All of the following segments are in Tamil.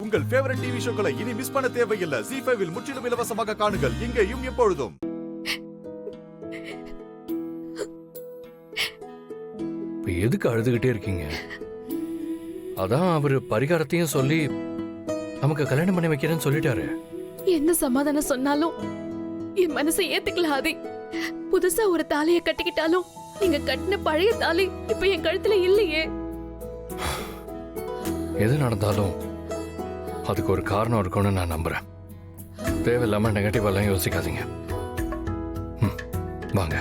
உங்கள் ஃபேவரட் டிவி ஷோக்களை இனி மிஸ் பண்ண தேவையில்லை. ZEE5 இல் முற்றிலும் இலவசமாக காணுங்கள். இங்கேயும் எப்பொழுதும். இப்ப எதுக்கு அழுதுகிட்டே இருக்கீங்க? அதான் அவரு பரிகாரத்தையும் சொல்லி நமக்கு கல்யாணம் பண்ணி வைக்கிறேன்னு சொல்லிட்டாரு. என்ன சமாதானம் சொன்னாலும் என் மனசை ஏத்துக்கல ஆதி. புதுசா ஒரு தாலியை கட்டிக்கிட்டாலும் நீங்க கட்டின பழைய தாலி இப்ப என் கழுத்துல இல்லையே. எது நடந்தாலும் அதுக்கு ஒரு காரணம் இருக்கும்னு நான் நம்புறேன். தேவையில்லாம நெகட்டிவெல்லாம் யோசிக்காதீங்க. வாங்க.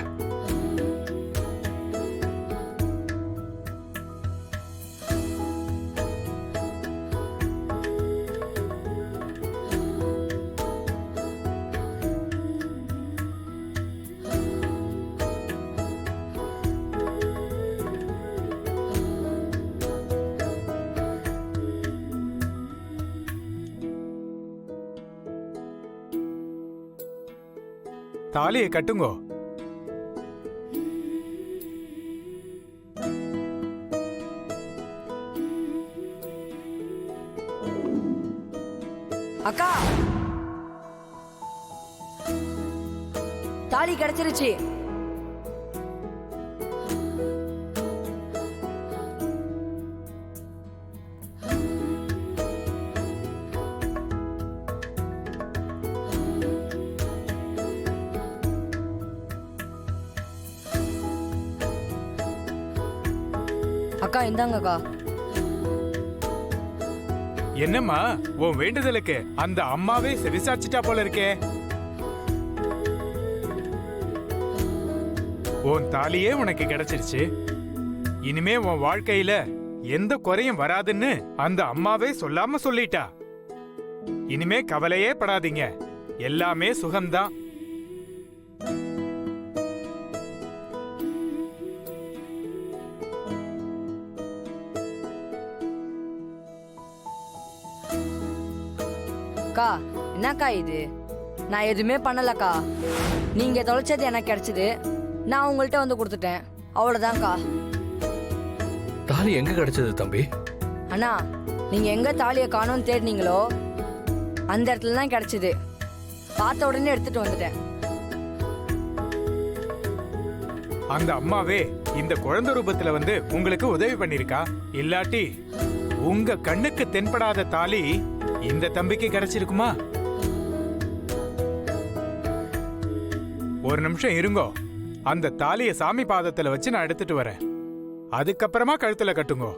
தாலியை கட்டுங்கோ. அக்கா, தாலி கிடைச்சிருச்சு. அக்கா இந்தாங்கக்கா. என்னம்மா உன் வேண்டுதலுக்கு அந்த அம்மாவே செவிசாச்சிட்டா போல இருக்கே. உன் தாலியே உனக்கு கிடைச்சிருச்சு. இனிமே உன் வாழ்க்கையில எந்த குறையும் வராதுன்னு அந்த அம்மாவே சொல்லாம சொல்லிட்டா. இனிமே கவலையே படாதீங்க, எல்லாமே சுகம்தான். அக்கா என்னக்கா இது? நான் எதுவுமே பண்ணலக்கா. நீங்க தொலைச்சது எனக்கு கிடைச்சது, நான் உங்கள்கிட்ட வந்து கொடுத்துட்டேன், அவ்வளவுதான்க்கா. தாலி எங்க கிடைச்சது தம்பி? அண்ணா, நீங்க எங்க தாலியை காணோம்னு தேடினீங்களோ அந்த இடத்துல தான் கிடைச்சது. பார்த்த உடனே எடுத்துட்டு வந்துட்டேன். அந்த அம்மாவே இந்த குழந்தை ரூபத்துல வந்து உங்களுக்கு உதவி பண்ணிருக்கா. இல்லாட்டி உங்க கண்ணுக்கு தென்படாத தாலி இந்த தம்பிக்கு கிடைச்சிருக்குமா? ஒரு நிமிஷம் இருங்கோ. அந்த தாலியை சாமி பாதத்துல வச்சு நான் எடுத்துட்டு வரேன். அதுக்கப்புறமா கழுத்துல கட்டுங்கோ.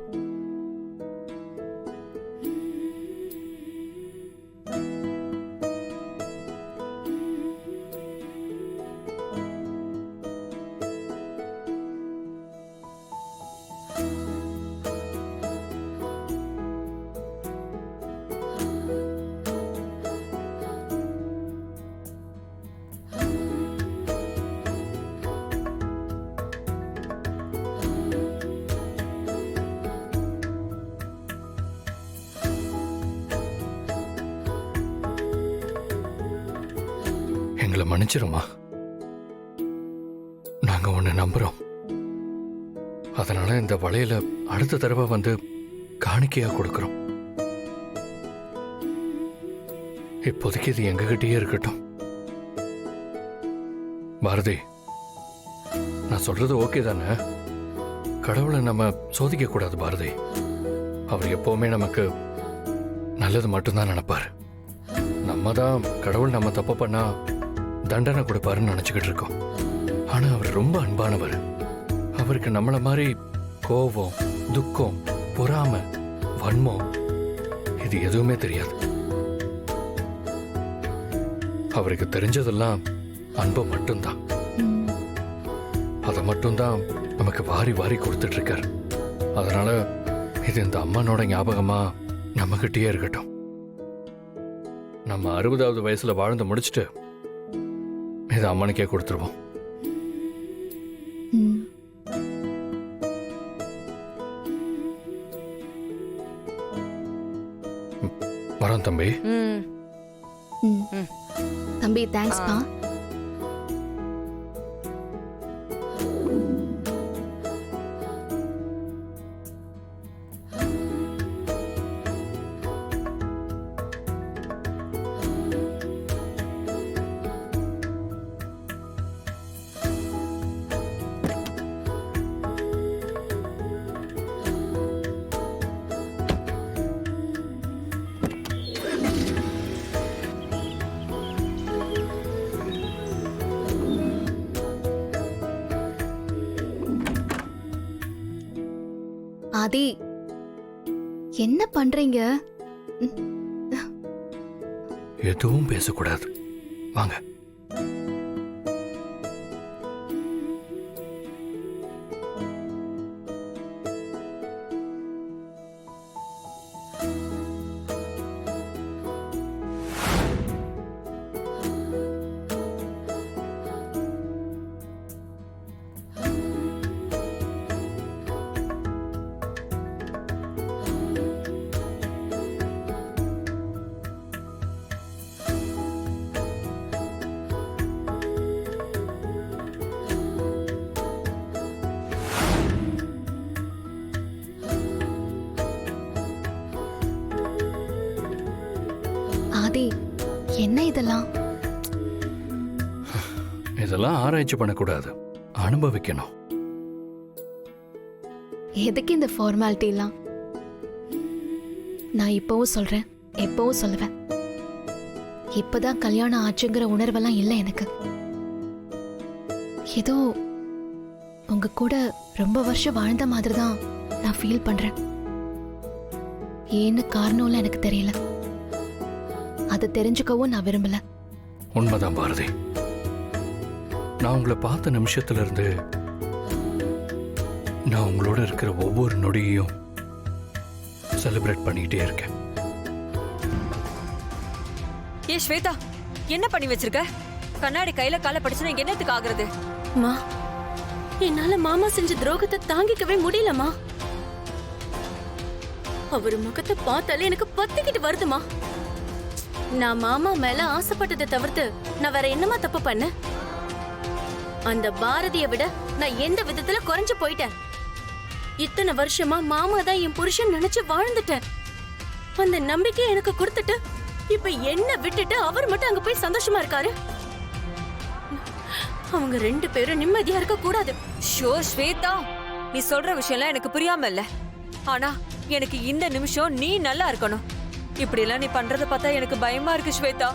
எங்களை மன்னிச்சிருமா. நாங்க உன்னை நம்புறோம். அதனால இந்த வளையல அடுத்த தடவை வந்து காணிக்கையா கொடுக்கிறோம். இப்போதைக்கு இது எங்ககிட்டயே இருக்கட்டும். பாரதி, நான் சொல்றது ஓகே தானே? கடவுளை நம்ம சோதிக்க கூடாது பாரதி. அவர் எப்பவுமே நமக்கு நல்லது மட்டும்தான் நினைப்பாரு. நம்ம தான் கடவுள் நம்ம தப்பு பண்ணா தண்டனை கொடுப்பாருன்னு நினைச்சுக்கிட்டு இருக்கோம். ஆனா அவர் ரொம்ப அன்பானவர். அவருக்கு நம்மள மாதிரி கோபம், துக்கம், பொறாமை, வன்மம் இது எதுவுமே தெரியாது. அவருக்கு தெரிஞ்சதெல்லாம் அன்பு மட்டும்தான். அதை மட்டும்தான் நமக்கு வாரி வாரி கொடுத்துட்டு இருக்காரு. அதனால இது இந்த அம்மனோட ஞாபகமா நம்ம கிட்டயே இருக்கட்டும். நம்ம 60வது வயசுல வாழ்ந்து முடிச்சுட்டு இதை அம்மனுக்கே கொடுத்துருவோம். வரோம் தம்பி. தம்பி தேங்க்ஸ்ப்பா. ஆதி என்ன பண்றீங்க? எதுவும் பேசக்கூடாது. வாங்க. ஆதி என்ன இதெல்லாம்? இதெல்லாம் ஆராய்ச்சி பண்ணக்கூடாது, அனுபவிக்கணும். எதுக்கு இந்த ஃபார்மாலிட்டி எல்லாம்? நான் இப்பவும் சொல்றேன், எப்பவும் சொல்லுவேன், இப்பதான் கல்யாணம் ஆச்சுங்கிற உணர்வெல்லாம் இல்லை எனக்கு. ஏதோ உங்க கூட ரொம்ப வருஷம் வாழ்ந்த மாதிரி தான் நான் ஃபீல் பண்றேன். ஏன்னு காரணம்லாம் எனக்கு தெரியல. அதை தெரிஞ்சுக்கவும் நான் விரும்பல. உண்மைதான் பாரதி. நான் உங்களை பார்த்த நிமிஷத்துல இருந்து நான் உங்களோட இருக்கிற ஒவ்வொரு நொடியையும் செலிப்ரேட் பண்ணிக்கிட்டே இருக்கேன். ஏ ஸ்வேதா, என்ன பண்ணி வச்சிருக்க? கண்ணாடி கையில கால படிச்சுனா என்னத்துக்கு ஆகுறது? மா, என்னால மாமா செஞ்ச துரோகத்தை தாங்கிக்கவே முடியலமா. அவர் முகத்தை பார்த்தாலே எனக்கு பத்திக்கிட்டு வருதுமா. நான் மாமா மேல ஆசைப்பட்டதை தவிர்த்து நான் வேற என்னமா தப்பு பண்ண? அந்த பாரதியை விட நான் எந்த விதத்துல குறைஞ்சு போயிட்டேன். இத்தனை வருஷமா மாமா தான் என் புருஷன் நினைச்சு வாழ்ந்துட்டேன். அந்த நம்பிக்கை எனக்கு கொடுத்துட்டு இப்ப என்ன விட்டுட்டு அவர் மட்டும் அங்க போய் சந்தோஷமா இருக்காரு. அவங்க 2 பேரும் நிம்மதியா இருக்க கூடாது. ஷோ ஸ்வேதா, நீ சொல்ற விஷயம்லாம் எனக்கு புரியாம இல்ல. ஆனா எனக்கு இந்த நிமிஷம் நீ நல்லா இருக்கணும். இப்படி எல்லாம் நீ பண்றத பார்த்தா எனக்கு பயமா இருக்கு ஸ்வேதா.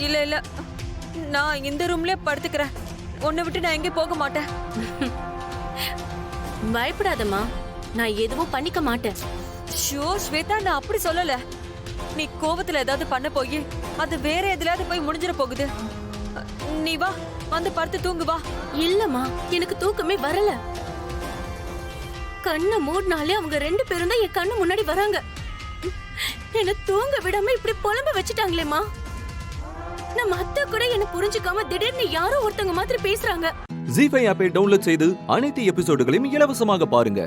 இல்ல இல்ல, நான் இந்த ரூம்லயே படுத்துக்கிறேன். உன்னை விட்டு நான் எங்கேயும் போக மாட்டேன். பயப்படாதம்மா, நான் எதுவும் பண்ணிக்க மாட்டேன். ஷோ ஸ்வேதா, நான் அப்படி சொல்லல. நீ கோவத்துல ஏதாவது பண்ண போய் அது வேற எதுலயாவது போய் முடிஞ்சிட போகுது. நீ வா, வந்து படுத்து தூங்கு வா. இல்லம்மா, எனக்கு தூக்கமே வரல. கண்ணை மூடினாலே அவங்க 2 பேரும் தான் என் கண்ணு முன்னாடி வராங்க. என்ன தூங்க விடாம இப்படி புலம்ப வச்சுட்டாங்களேம்மா. நம்ம அத்தை கூட என்ன புரிஞ்சுக்காம திடீர்னு யாரோ ஒருத்தங்க மாதிரி பேசுறாங்க. ஜீ5 ஆப்பை டவுன்லோட் செய்து அனைத்து எபிசோடுகளையும் இலவசமாக பாருங்க.